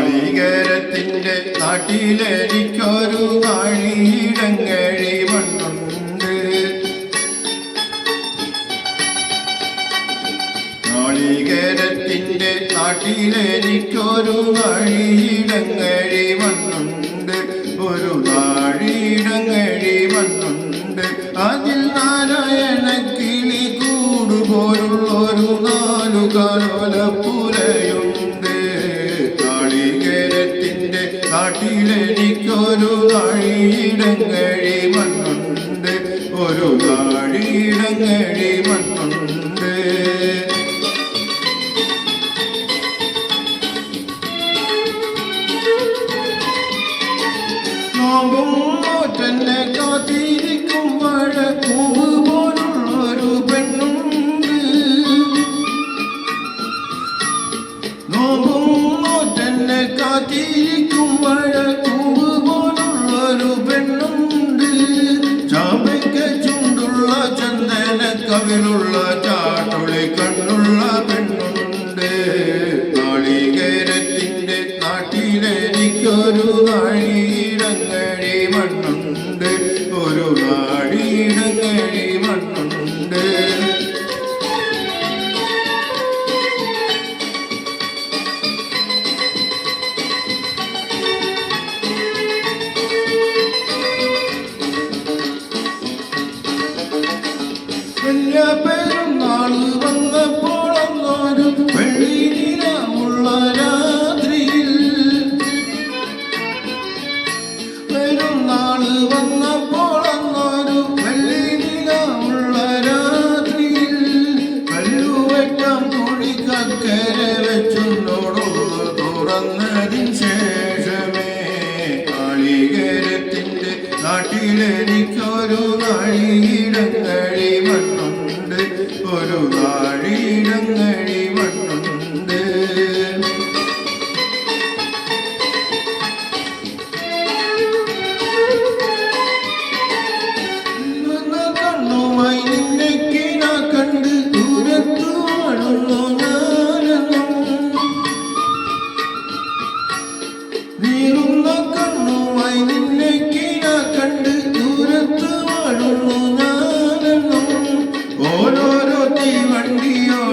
നാളികേരത്തിന്റെ നാട്ടിലെനിക്കൊരു നാഴിയിടങ്ങഴി മണ്ണുണ്ട്. നാളികേരത്തിന്റെ നാട്ടിലെനിക്കൊരു നാഴിയിടങ്ങഴി മണ്ണുണ്ട്. ഒരു നാഴിയിടങ്ങഴി മണ്ണുണ്ട്. അതിൽ നാരായണ കിളി കൂടുപോലുള്ളൊരു നാലുകാലോലപ്പുരയുണ്ട്. നാളികേരത്തിന്റെ നാട്ടിലെനിക്കൊരു നാഴിയിടങ്ങഴി മണ്ണുണ്ട്. ഒരു നാഴിയിടങ്ങഴി മണ്ണുണ്ട്. നോമ്പും നോറ്റന്നെ കാത്തിരിക്കും വഴക്കൂവ് പോലുള്ളൊരു പെണ്ണുണ്ട്. നോമ്പും നോറ്റന്നെ കാത്തിരിക്കും വഴക്കൂവ് പോലുള്ളൊരു പെണ്ണുണ്ട്. ചാമ്പയ്ക്ക ചുണ്ടുള്ള ചന്ദന കവിളുള്ള ചാട്ടുളി കണ്ണുള്ള പെണ്ണുണ്ട്. നാളികേരത്തിന്റെ നാട്ടിലെനിക്കൊരു നാഴിയിടങ്ങഴി മണ്ണുണ്ട്. ഒരു നാഴിയിടങ്ങഴി മണ്ണുണ്ട്. വലിയ പെരുന്നാള് വന്നപ്പോൾ അന്നൊരു വെള്ളി നിലാവുള്ള രാത്രിയിൽ, പെരുന്നാള് വന്നപ്പോൾ അന്നൊരു വെള്ളി നിലാവുള്ള രാത്രിയിൽ, കല്ലുവെട്ടം തുണിക്കക്കര വെച്ചുന്നോടൊന്ന് തുറന്നതിന് ശേഷമേ നാളികേരത്തിന്റെ നാട്ടിലെനിക്കൊരു നാഴിയിടങ്ങഴി മണ്ണുണ്ട്. ഒരു നാഴിയിടങ്ങഴി മണ്ണുണ്ട്. കണ്ണുമായി നിന്നെക്കിന കണ്ട് ദൂരത്തു വാഴുന്നു ഞാനെന്നും. നീറുന്ന കണ്ണുമായി നിന്നെക്കിന കണ്ട് ദൂരത്തു വാഴുന്നു ഞാനെന്നും. ഓരോരോ തീവണ്ടിയോടിയെത്തുമ്പോഴും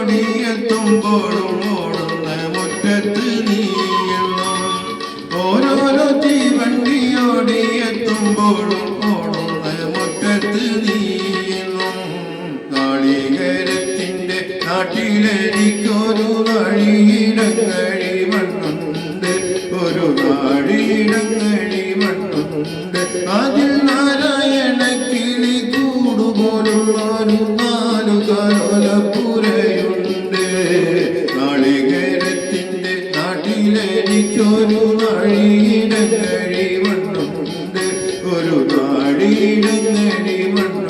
ഓടുന്ന മുറ്റത്ത് നീയെന്നും. ഓരോരോ തീവണ്ടിയോടിയെത്തുമ്പോഴും ഓടുന്ന മുറ്റത്ത് നീയെന്നും. നാളികേരത്തിന്റെ നാട്ടിലെനിക്കൊരു നാഴിയിടങ്ങഴി മണ്ണുണ്ട്. ഒരു നാഴിയിടങ്ങഴി മണ്ണുണ്ട്. അതിൽ നാരായണ കിളി കൂടുപോലുള്ളൊരു നാലുകാലോലപ്പുരയുണ്ട്. നാളികേരത്തിന്റെ നാട്ടിലെനിക്കൊരു നാഴിയിടങ്ങഴി മണ്ണുണ്ട്. ഒരു നാഴിയിടങ്ങഴി മണ്ണുണ്ട്.